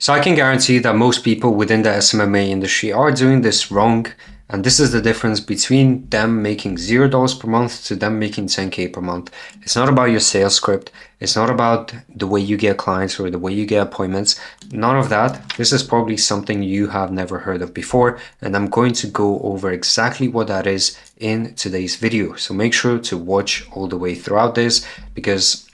So I can guarantee that most people within the SMMA industry are doing this wrong. And this is the difference between them making $0 per month to them making 10K per month. It's not about your sales script. It's not about the way you get clients or the way you get appointments. None of that. This is probably something you have never heard of before. And I'm going to go over exactly what that is in today's video. So make sure to watch all the way throughout this, because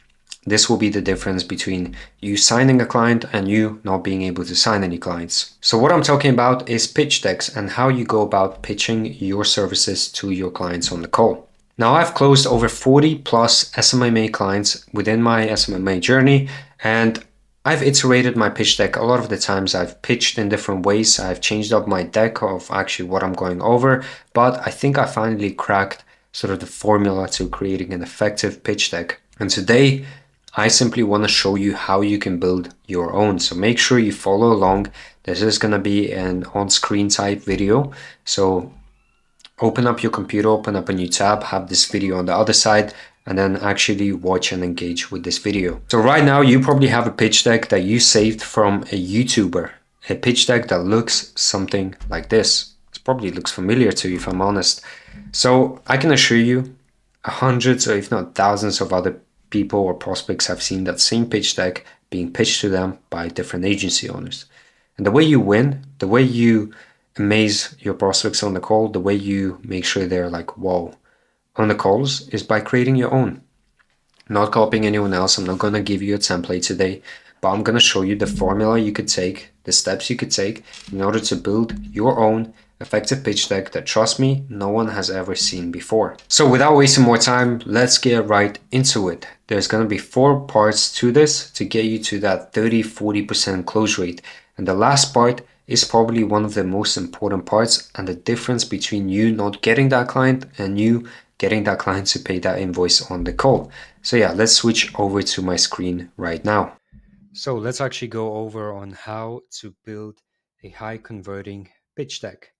this will be the difference between you signing a client and you not being able to sign any clients. So what I'm talking about is pitch decks and how you go about pitching your services to your clients on the call. Now, I've closed over 40 plus SMMA clients within my SMMA journey, and I've iterated my pitch deck. A lot of the times I've pitched in different ways. I've changed up my deck of actually what I'm going over, but I think I finally cracked sort of the formula to creating an effective pitch deck. And today, I simply want to show you how you can build your own. So make sure you follow along. This is going to be an on-screen type video. So open up your computer, open up a new tab, have this video on the other side, and then actually watch and engage with this video. So right now you probably have a pitch deck that you saved from a YouTuber, a pitch deck that looks something like this. It probably looks familiar to you, if I'm honest. So I can assure you hundreds or if not thousands of other people or prospects have seen that same pitch deck being pitched to them by different agency owners. And the way you win, the way you amaze your prospects on the call, the way you make sure they're like, whoa, on the calls is by creating your own. Not copying anyone else. I'm not going to give you a template today, but I'm going to show you the formula you could take, the steps you could take in order to build your own effective pitch deck that, trust me, no one has ever seen before. So without wasting more time, let's get right into it. There's going to be 4 parts to this to get you to that 30-40% close rate. And the last part is probably one of the most important parts, and the difference between you not getting that client and you getting that client to pay that invoice on the call. So yeah, let's switch over to my screen right now. So let's actually go over on how to build a high converting pitch deck.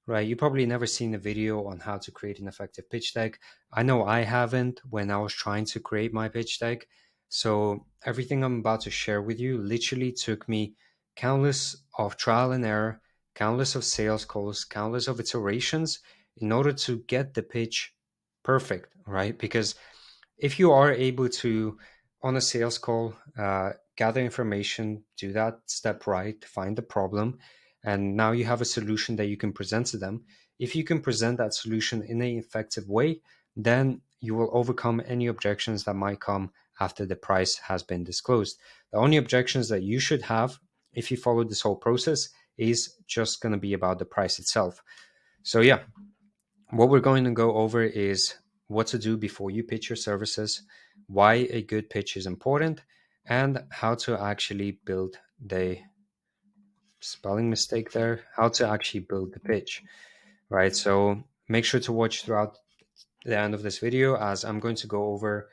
Right, you probably never seen a video on how to create an effective pitch deck. I know I haven't when I was trying to create my pitch deck. So everything I'm about to share with you literally took me countless of trial and error, countless of sales calls, countless of iterations in order to get the pitch perfect, right? Because if you are able to, on a sales call, gather information, do that step right, find the problem, and now you have a solution that you can present to them. If you can present that solution in an effective way, then you will overcome any objections that might come after the price has been disclosed. The only objections that you should have if you follow this whole process is just going to be about the price itself. So yeah, what we're going to go over is what to do before you pitch your services, why a good pitch is important, and how to actually build the spelling mistake there, how to actually build the pitch, right? So make sure to watch throughout the end of this video, as I'm going to go over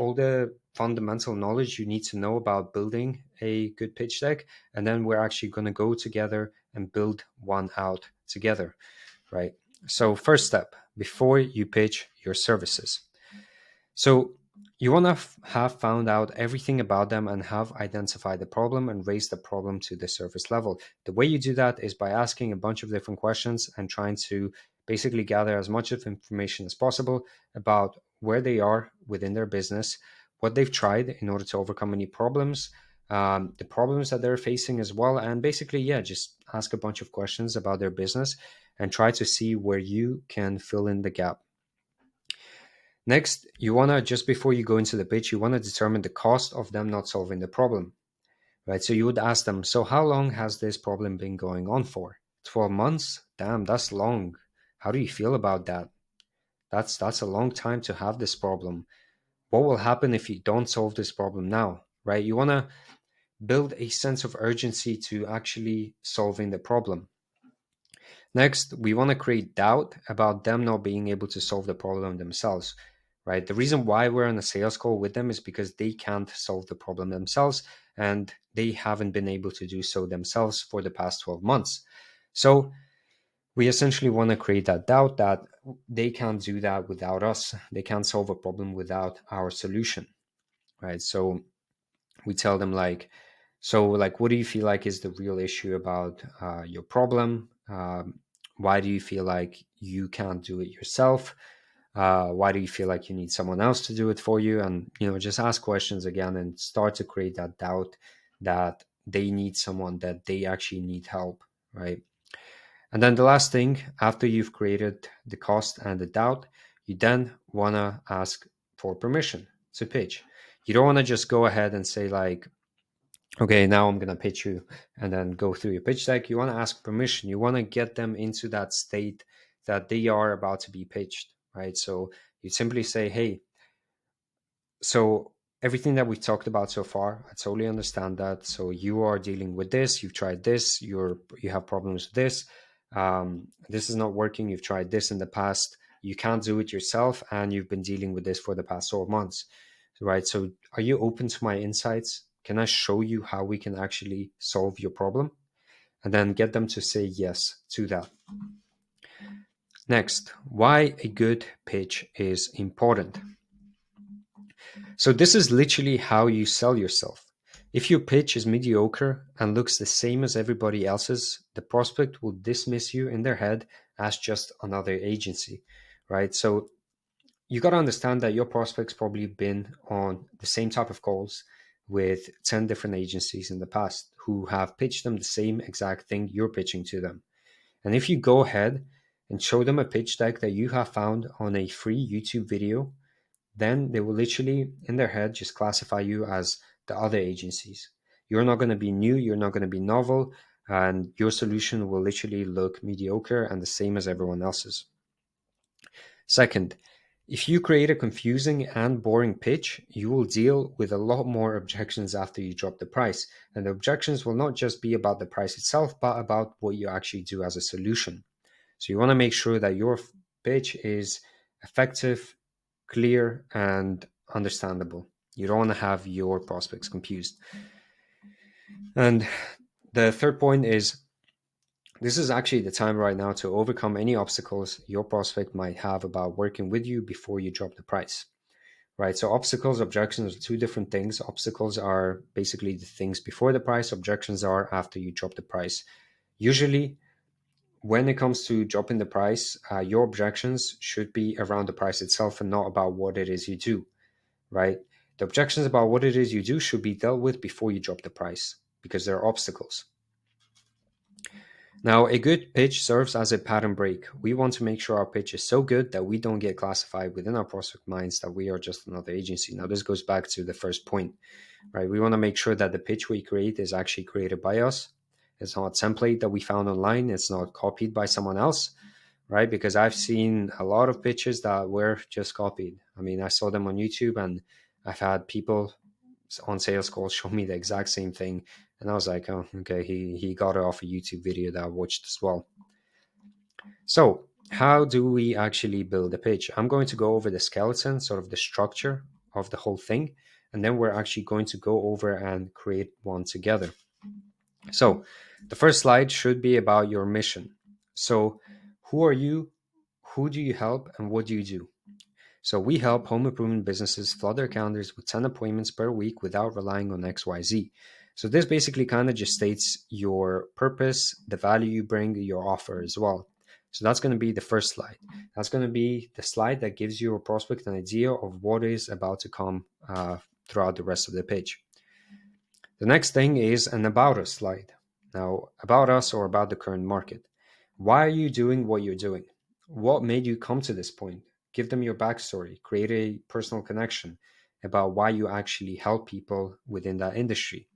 all the fundamental knowledge you need to know about building a good pitch deck. And then we're actually going to go together and build one out together, right? So first step, before you pitch your services. So you want to have found out everything about them and have identified the problem and raised the problem to the surface level. The way you do that is by asking a bunch of different questions and trying to basically gather as much of information as possible about where they are within their business, what they've tried in order to overcome any problems, the problems that they're facing as well. And basically, yeah, just ask a bunch of questions about their business and try to see where you can fill in the gap. Next, you want to, just before you go into the pitch, you want to determine the cost of them not solving the problem, right? So you would ask them, so how long has this problem been going on for? 12 months? Damn, that's long. How do you feel about that? That's a long time to have this problem. What will happen if you don't solve this problem now, right? You want to build a sense of urgency to actually solving the problem. Next, we want to create doubt about them not being able to solve the problem themselves, right? The reason why we're on a sales call with them is because they can't solve the problem themselves and they haven't been able to do so themselves for the past 12 months. So we essentially want to create that doubt that they can't do that without us. They can't solve a problem without our solution, right? So we tell them like, So, like, what do you feel like is the real issue about your problem? Why do you feel like you can't do it yourself? Why do you feel like you need someone else to do it for you? And, just ask questions again and start to create that doubt that they need someone, that they actually need help, right? And then the last thing, after you've created the cost and the doubt, you then want to ask for permission to pitch. You don't want to just go ahead and say, like, okay, now I'm going to pitch you, and then go through your pitch deck. You want to ask permission. You want to get them into that state that they are about to be pitched, right? So you simply say, hey, so everything that we've talked about so far, I totally understand that. So you are dealing with this, you've tried this, you have problems with this. This is not working. You've tried this in the past. You can't do it yourself, and you've been dealing with this for the past 12 months, right? So are you open to my insights? Can I show you how we can actually solve your problem? And then get them to say yes to that. Next, why a good pitch is important. So this is literally how you sell yourself. If your pitch is mediocre and looks the same as everybody else's, the prospect will dismiss you in their head as just another agency, right? So you got to understand that your prospects probably been on the same type of calls with 10 different agencies in the past who have pitched them the same exact thing you're pitching to them. And if you go ahead and show them a pitch deck that you have found on a free YouTube video, then they will literally in their head just classify you as the other agencies. You're not going to be new, you're not going to be novel, and your solution will literally look mediocre and the same as everyone else's. Second, if you create a confusing and boring pitch, you will deal with a lot more objections after you drop the price. And the objections will not just be about the price itself, but about what you actually do as a solution. So you want to make sure that your pitch is effective, clear, and understandable. You don't want to have your prospects confused. And the third point is this is actually the time right now to overcome any obstacles your prospect might have about working with you before you drop the price. Right? So obstacles, objections are two different things. Obstacles are basically the things before the price, objections are after you drop the price. Usually, when it comes to dropping the price, your objections should be around the price itself and not about what it is you do, right? The objections about what it is you do should be dealt with before you drop the price because they're obstacles. Now, a good pitch serves as a pattern break. We want to make sure our pitch is so good that we don't get classified within our prospect minds that we are just another agency. Now, this goes back to the first point, right? We want to make sure that the pitch we create is actually created by us. It's not a template that we found online. It's not copied by someone else, right? Because I've seen a lot of pitches that were just copied. I mean, I saw them on YouTube, and I've had people on sales calls show me the exact same thing. And I was like, oh, okay, he got it off a YouTube video that I watched as well. So how do we actually build a pitch? I'm going to go over the skeleton, sort of the structure of the whole thing. And then we're actually going to go over and create one together. So the first slide should be about your mission. So who are you? Who do you help? And what do you do? So we help home improvement businesses flood their calendars with 10 appointments per week without relying on XYZ. So this basically kind of just states your purpose, the value you bring, your offer as well. So that's going to be the first slide. That's going to be the slide that gives your prospect an idea of what is about to come throughout the rest of the pitch. The next thing is an about us slide. Now, about us or about the current market. Why are you doing what you're doing? What made you come to this point? Give them your backstory, create a personal connection about why you actually help people within that industry.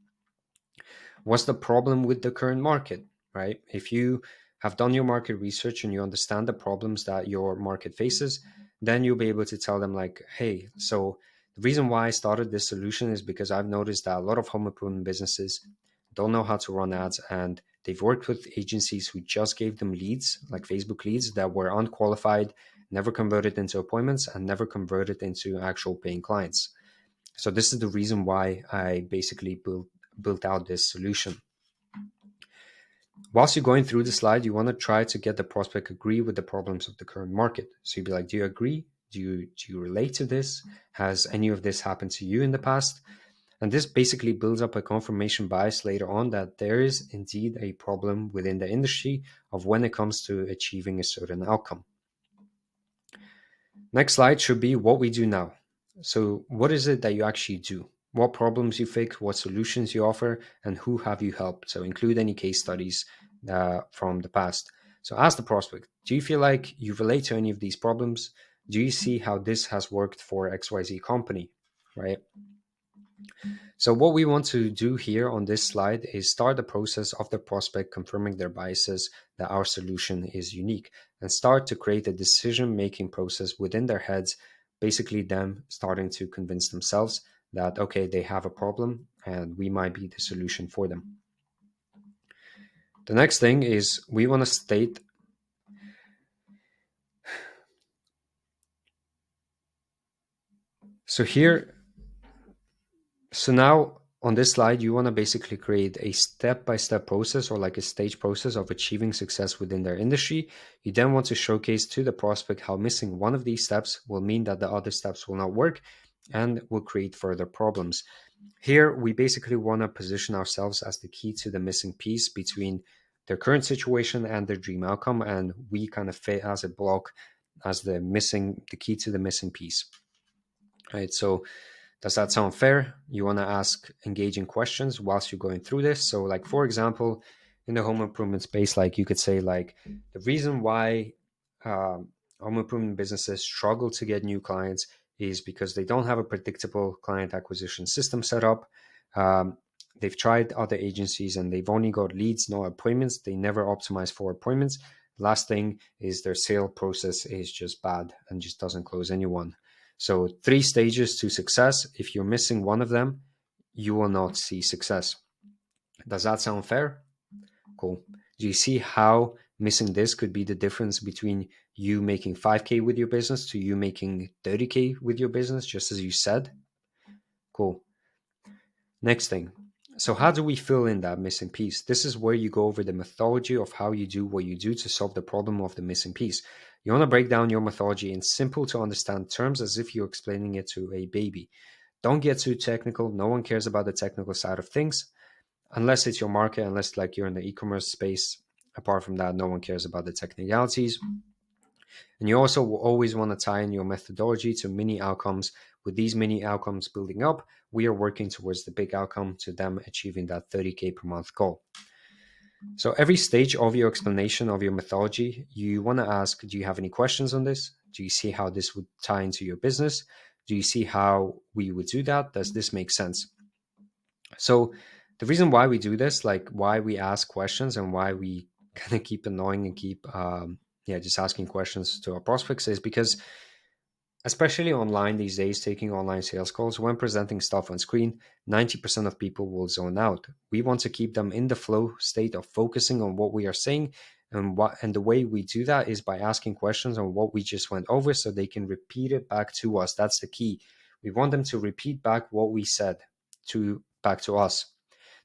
What's the problem with the current market, right? If you have done your market research and you understand the problems that your market faces, then you'll be able to tell them, like, hey, so the reason why I started this solution is because I've noticed that a lot of home improvement businesses don't know how to run ads, and they've worked with agencies who just gave them leads, like Facebook leads, that were unqualified, never converted into appointments, and never converted into actual paying clients. So this is the reason why I basically built out this solution. Whilst you're going through the slide, you want to try to get the prospect agree with the problems of the current market. So you'd be like, do you agree? Do you relate to this? Has any of this happened to you in the past? And this basically builds up a confirmation bias later on that there is indeed a problem within the industry of when it comes to achieving a certain outcome. Next slide should be what we do now. So, what is it that you actually do? What problems you fix, what solutions you offer, and who have you helped? So, include any case studies from the past. So, ask the prospect, do you feel like you relate to any of these problems? Do you see how this has worked for XYZ company? Right? So what we want to do here on this slide is start the process of the prospect confirming their biases that our solution is unique and start to create a decision-making process within their heads, basically them starting to convince themselves that, okay, they have a problem and we might be the solution for them. The next thing is we want to state so here So now on this slide, you want to basically create a step-by-step process or like a stage process of achieving success within their industry. You then want to showcase to the prospect how missing one of these steps will mean that the other steps will not work and will create further problems. Here, we basically want to position ourselves as the key to the missing piece between their current situation and their dream outcome, and we kind of fit as a block as the key to the missing piece. Right. So does that sound fair? You want to ask engaging questions whilst you're going through this. So, like for example, in the home improvement space, like you could say, like the reason why home improvement businesses struggle to get new clients is because they don't have a predictable client acquisition system set up. They've tried other agencies and they've only got leads, no appointments. They never optimize for appointments. Last thing is their sale process is just bad and just doesn't close anyone. So 3 stages to success. If you're missing one of them, you will not see success. Does that sound fair? Cool. Do you see how missing this could be the difference between you making 5K with your business to you making 30K with your business, just as you said? Cool. Next thing. So how do we fill in that missing piece? This is where you go over the methodology of how you do what you do to solve the problem of the missing piece. You want to break down your methodology in simple to understand terms as if you're explaining it to a baby. Don't get too technical. No one cares about the technical side of things unless it's your market, unless like you're in the e-commerce space. Apart from that, no one cares about the technicalities. And you also will always want to tie in your methodology to mini outcomes. With these mini outcomes building up, we are working towards the big outcome to them achieving that 30K per month goal. So every stage of your explanation of your methodology, you want to ask, do you have any questions on this? Do you see how this would tie into your business? Do you see how we would do that? Does this make sense? So the reason why we do this, like why we ask questions and why we kind of keep annoying and keep just asking questions to our prospects is because especially online these days, taking online sales calls, when presenting stuff on screen, 90% of people will zone out. We want to keep them in the flow state of focusing on what we are saying. And the way we do that is by asking questions on what we just went over so they can repeat it back to us. That's the key. We want them to repeat back what we said back to us.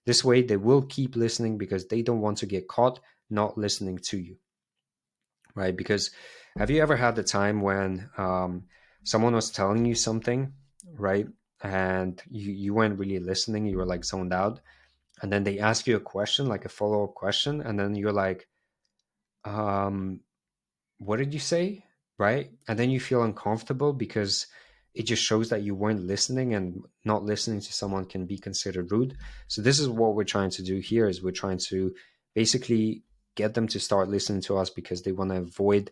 This way they will keep listening because they don't want to get caught not listening to you. Right? Because have you ever had the time when someone was telling you something, right? And you weren't really listening, you were like zoned out. And then they ask you a question, like a follow-up question, and then you're like, what did you say? Right? And then you feel uncomfortable because it just shows that you weren't listening, and not listening to someone can be considered rude. So this is what we're trying to do here is we're trying to basically get them to start listening to us because they want to avoid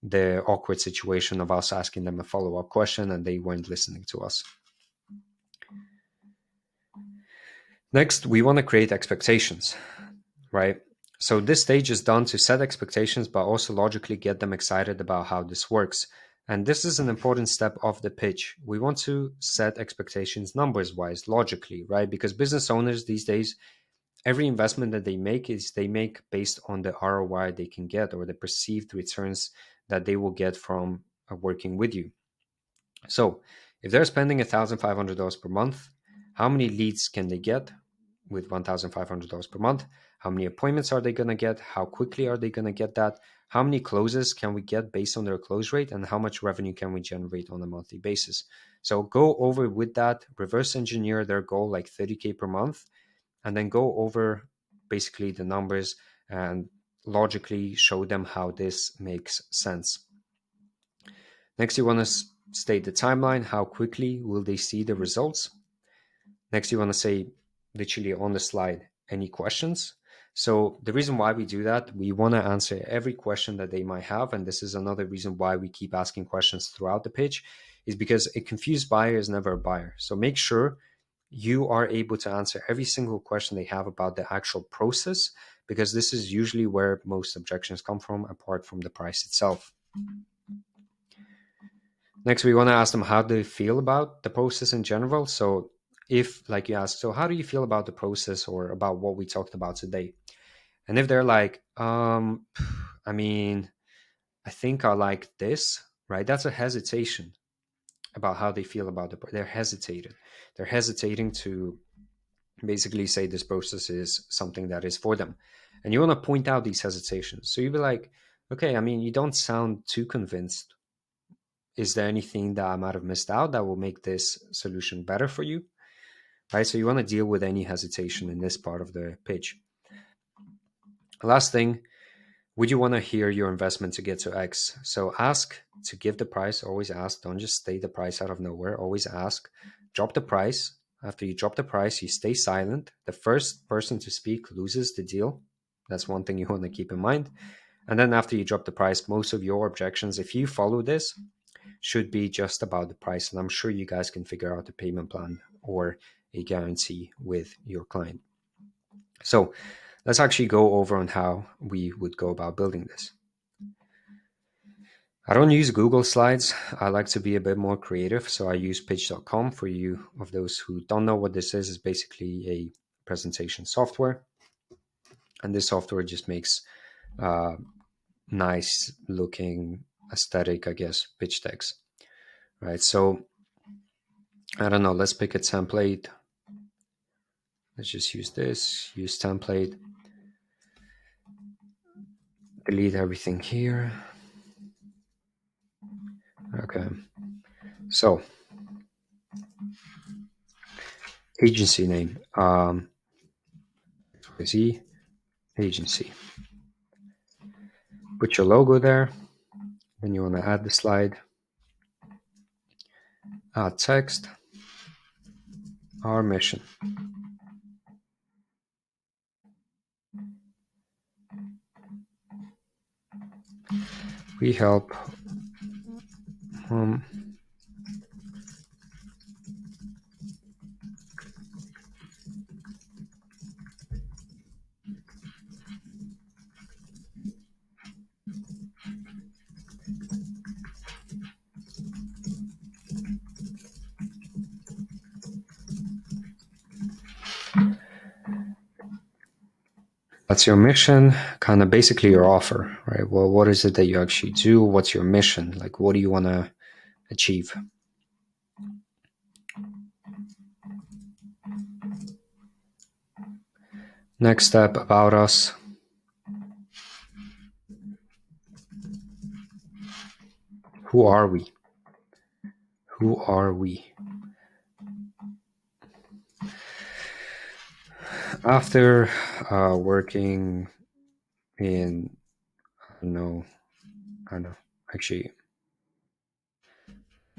the awkward situation of us asking them a follow-up question and they weren't listening to us. Next, we want to create expectations, right? So this stage is done to set expectations, but also logically get them excited about how this works. And this is an important step of the pitch. We want to set expectations numbers-wise, logically, right? Because business owners these days, every investment that they make based on the ROI they can get or the perceived returns that they will get from working with you. So if they're spending $1,500 per month, how many leads can they get? with $1,500 per month. How many appointments are they going to get? How quickly are they going to get that? How many closes can we get based on their close rate? And how much revenue can we generate on a monthly basis? So go over with that, reverse engineer their goal like 30K per month, and then go over basically the numbers and logically show them how this makes sense. Next, you want to state the timeline. How quickly will they see the results? Next, you want to say literally on the slide, any questions? So the reason why we do that, we want to answer every question that they might have. And this is another reason why we keep asking questions throughout the pitch, is because a confused buyer is never a buyer. So make sure you are able to answer every single question they have about the actual process, because this is usually where most objections come from, apart from the price itself. Next, we want to ask them how they feel about the process in general. So if, like you ask, so how do you feel about the process or about what we talked about today? And if they're like, I mean, I think I like this, right? That's a hesitation about how they feel about they're hesitated. They're hesitating to basically say this process is something that is for them. And you want to point out these hesitations. So you'd be like, okay, I mean, you don't sound too convinced. Is there anything that I might have missed out that will make this solution better for you? Right? So you want to deal with any hesitation in this part of the pitch. Last thing, would you want to hear your investment to get to X? So ask to give the price, always ask. Don't just state the price out of nowhere. Always ask. Drop the price. After you drop the price, you stay silent. The first person to speak loses the deal. That's one thing you want to keep in mind. And then after you drop the price, most of your objections, if you follow this, should be just about the price. And I'm sure you guys can figure out a payment plan or a guarantee with your client. So let's actually go over on how we would go about building this. I don't use Google Slides. I like to be a bit more creative. So I use pitch.com. For you of those who don't know what this is basically a presentation software. And this software just makes nice looking aesthetic, I guess, pitch decks. Right. So I don't know, let's pick a template. Let's just use this, use template, delete everything here. Okay, so agency name, XYZ agency. Put your logo there. Then you want to add the slide, add text, our mission. We help That's your mission, kind of basically your offer, right? Well, what is it that you actually do? What's your mission? Like, what do you want to achieve? Next step, about us. Who are we? Who are we? After working in, I don't know, actually,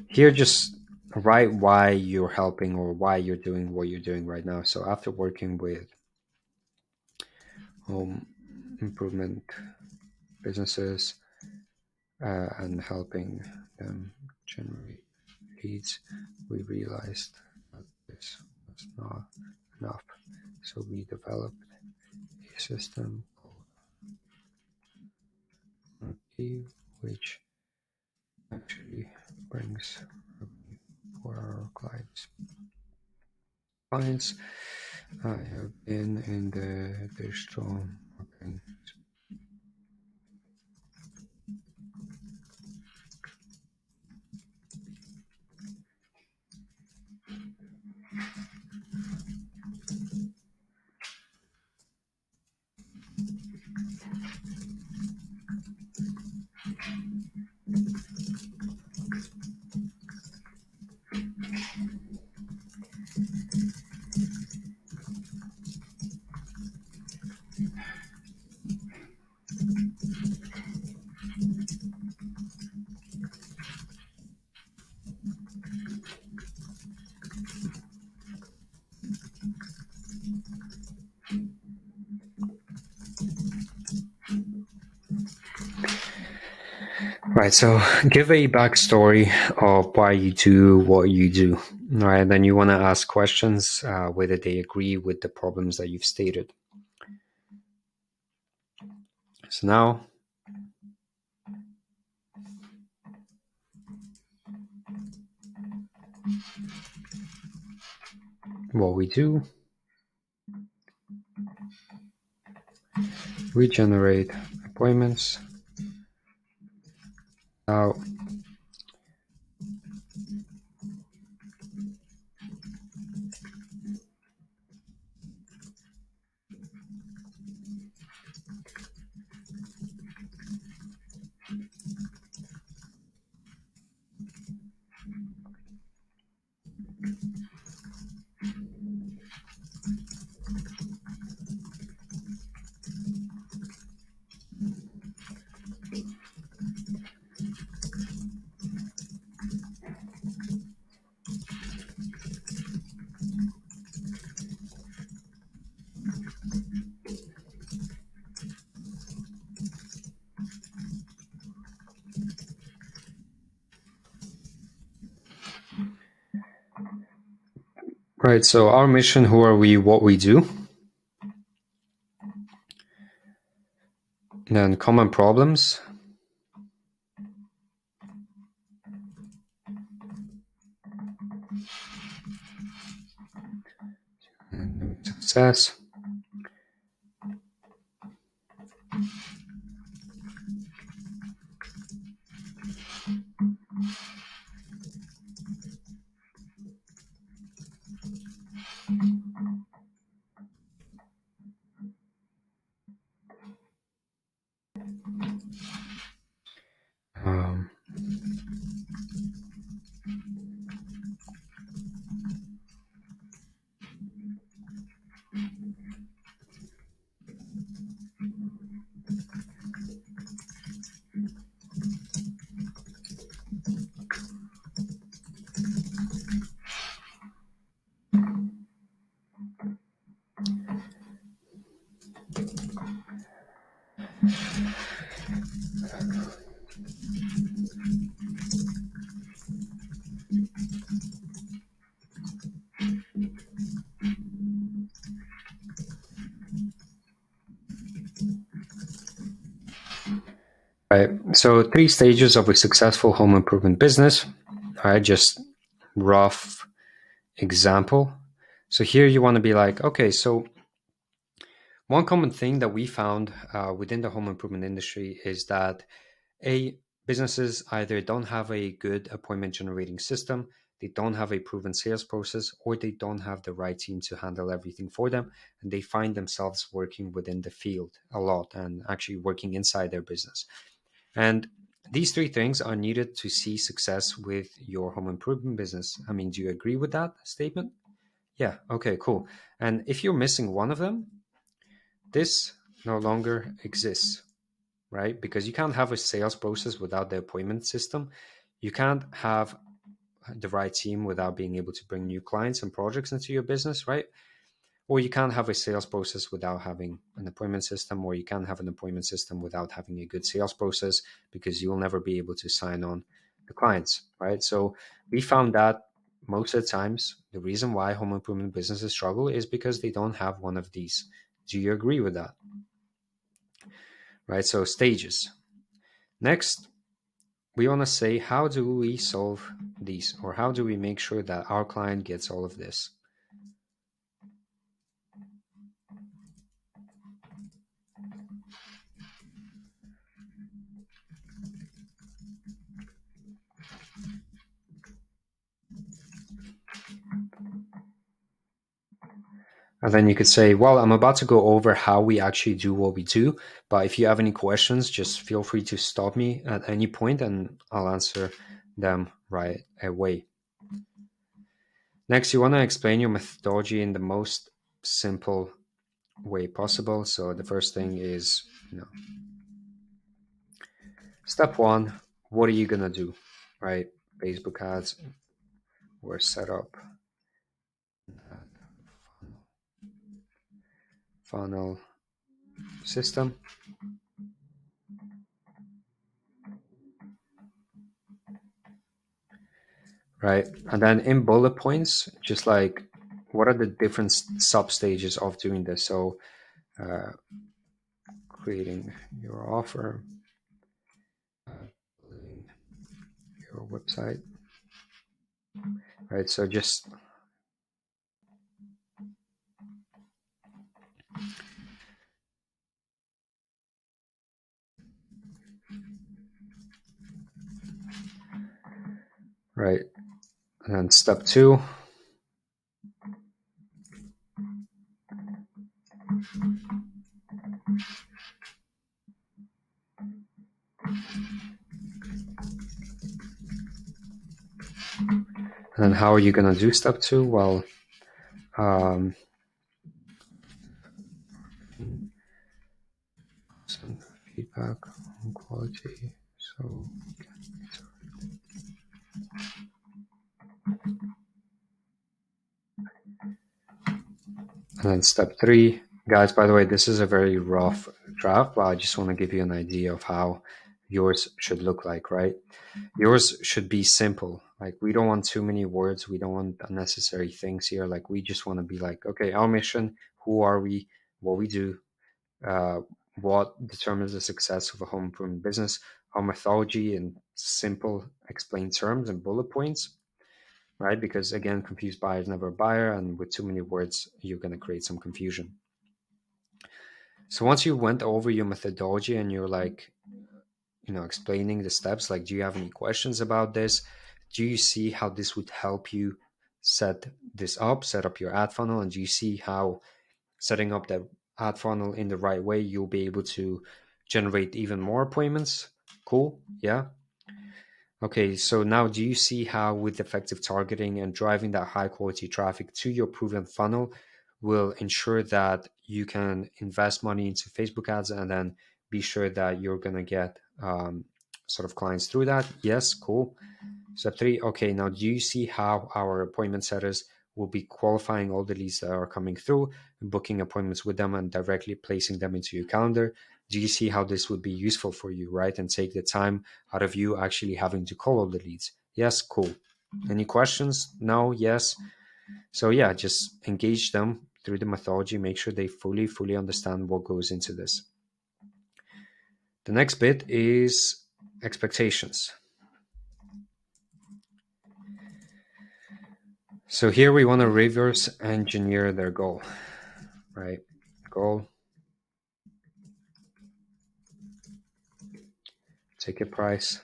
here just write why you're helping or why you're doing what you're doing right now. So after working with home improvement businesses and helping them generate leads, we realized that this was not enough. So we developed a system called which actually brings revenue for our clients. I have been in the digital marketing. Right, so give a backstory of why you do what you do. All right, then you want to ask questions whether they agree with the problems that you've stated. So now, what we do, we generate appointments. Now, right, so our mission, who are we, what we do, then common problems, success. Um, right, so 3 stages of a successful home improvement business. All right, just rough example. So here you want to be like, okay, so one common thing that we found within the home improvement industry is that businesses either don't have a good appointment generating system, they don't have a proven sales process, or they don't have the right team to handle everything for them, and they find themselves working within the field a lot and actually working inside their business. And these 3 things are needed to see success with your home improvement business. I mean, do you agree with that statement? Yeah, okay, cool. And if you're missing one of them, this no longer exists, right? Because you can't have a sales process without the appointment system. You can't have the right team without being able to bring new clients and projects into your business, right? Or you can't have a sales process without having an appointment system, or you can't have an appointment system without having a good sales process, because you will never be able to sign on the clients, right? So we found that most of the times the reason why home improvement businesses struggle is because they don't have one of these. Do you agree with that? Right, so stages. Next, we want to say, how do we solve these, or how do we make sure that our client gets all of this? And then you could say, well, I'm about to go over how we actually do what we do, but if you have any questions, just feel free to stop me at any point and I'll answer them right away. Next, you want to explain your methodology in the most simple way possible. So the first thing is, step one, what are you going to do, right? Facebook ads were set up. Funnel system. right? And then in bullet points, just like what are the different sub stages of doing this? So uh, creating your offer, your website, right? So just right. And then step two, and then how are you going to do step two? Well, um, some feedback on quality. So, and then step three, guys, by the way, this is a very rough draft, but I just want to give you an idea of how yours should look like, right? Yours should be simple. Like, we don't want too many words. We don't want unnecessary things here. Like, we just want to be like, okay, our mission, who are we, what we do, uh, what determines the success of a home improvement business, our methodology in simple explained terms and bullet points, right? Because again, confused buyer is never a buyer, and with too many words, you're going to create some confusion. So once you went over your methodology and you're like, explaining the steps, like, do you have any questions about this? Do you see how this would help you set this up, set up your ad funnel? And do you see how setting up that ad funnel in the right way, you'll be able to generate even more appointments? Cool. Yeah. Okay, so now do you see how with effective targeting and driving that high quality traffic to your proven funnel will ensure that you can invest money into Facebook ads and then be sure that you're going to get sort of clients through that? Yes, cool. Step three, okay, now do you see how our appointment setters will be qualifying all the leads that are coming through, booking appointments with them and directly placing them into your calendar? Do you see how this would be useful for you, right? And take the time out of you actually having to call all the leads? Yes, cool. Any questions? No, yes. So yeah, just engage them through the methodology, make sure they fully understand what goes into this. The next bit is expectations. So here we want to reverse engineer their goal, right? Goal, ticket price,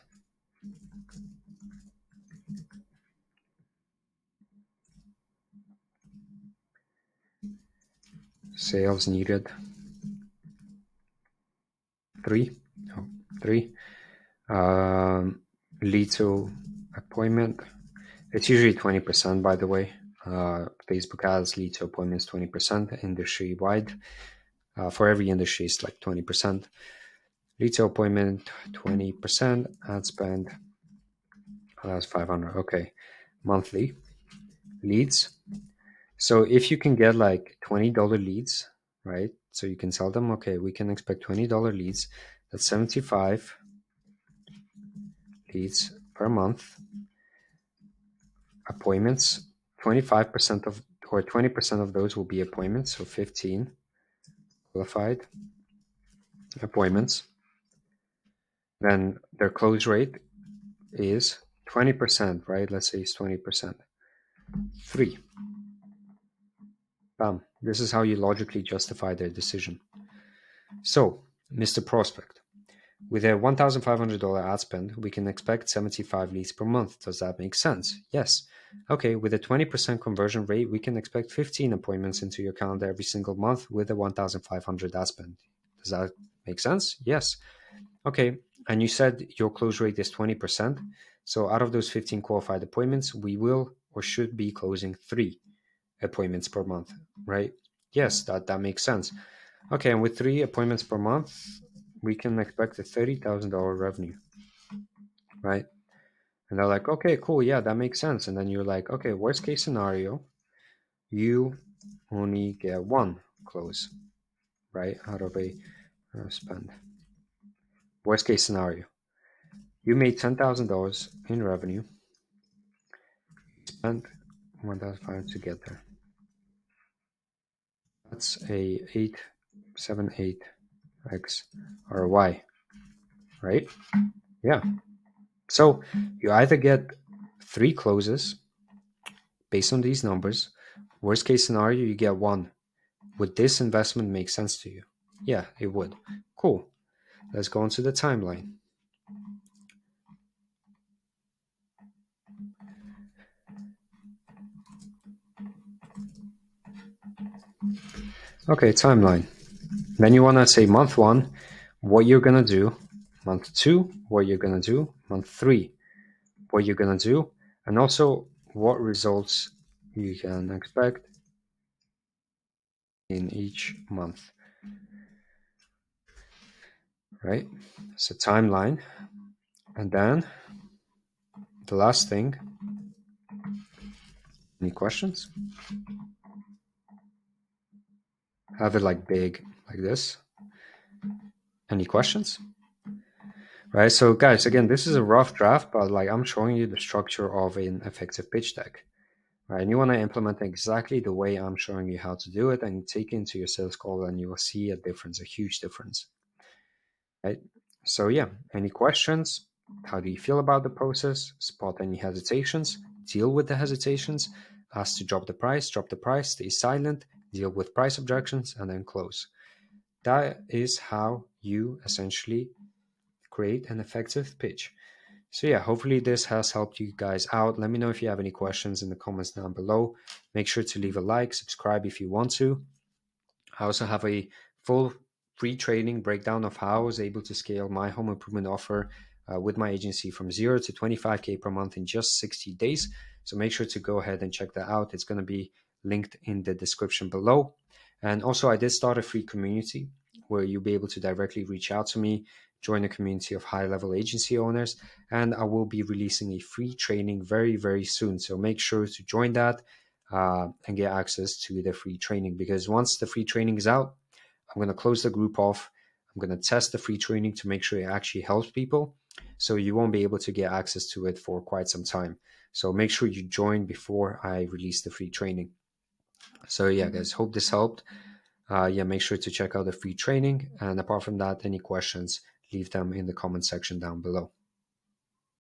sales needed, three, oh, three, lead to appointment. It's usually 20%, by the way. Facebook ads lead to appointments 20% industry wide. For every industry, it's like 20%. Lead to appointment 20%. Ad spend, that's 500. Okay, monthly leads. So if you can get like $20 leads, right? So you can tell them, okay, we can expect $20 leads. That's 75 leads per month. Appointments, 25% of or 20% of those will be appointments. So 15 qualified appointments. Then their close rate is 20%, right? Let's say it's 20%. 3. Bam. This is how you logically justify their decision. So, Mr. Prospect, with a $1,500 ad spend, we can expect 75 leads per month. Does that make sense? Yes. Okay, with a 20% conversion rate, we can expect 15 appointments into your calendar every single month with a 1,500 ad spend. Does that make sense? Yes. Okay, and you said your close rate is 20%. So out of those 15 qualified appointments, we will or should be closing 3 appointments per month, right? Yes, that makes sense. Okay, and with 3 appointments per month, we can expect a $30,000 revenue, right? And they're like, okay, cool, yeah, that makes sense. And then you're like, okay, worst case scenario, you only get 1 close, right, out of a spend. Worst case scenario, you made $10,000 in revenue, spent 1,500 to get there. That's a 878x ROI, right? Yeah. So you either get 3 closes based on these numbers. Worst case scenario, you get 1. Would this investment make sense to you? Yeah, it would. Cool. Let's go on to the timeline. Okay, timeline. Then you want to say month 1, what you're going to do. Month 2, what you're going to do. Month 3, what you're going to do. And also what results you can expect in each month. Right? So timeline. And then the last thing. Any questions? Have it like big, like this. Any questions? Right, so guys, again, this is a rough draft, but like I'm showing you the structure of an effective pitch deck. Right, and you want to implement exactly the way I'm showing you how to do it and take it into your sales call, and you will see a difference, a huge difference. Right, so yeah, any questions? How do you feel about the process? Spot any hesitations, deal with the hesitations, ask to drop the price, stay silent, deal with price objections, and then close. That is how you essentially create an effective pitch. So yeah, hopefully this has helped you guys out. Let me know if you have any questions in the comments down below. Make sure to leave a like, subscribe if you want to. I also have a full free training breakdown of how I was able to scale my home improvement offer with my agency from 0 to 25K per month in just 60 days. So make sure to go ahead and check that out. It's going to be linked in the description below. And also, I did start a free community where you'll be able to directly reach out to me, join a community of high-level agency owners, and I will be releasing a free training very, very soon. So make sure to join that and get access to the free training, because once the free training is out, I'm going to close the group off. I'm going to test the free training to make sure it actually helps people. So you won't be able to get access to it for quite some time. So make sure you join before I release the free training. So yeah, guys, hope this helped. Yeah, make sure to check out the free training. And apart from that, any questions, leave them in the comment section down below.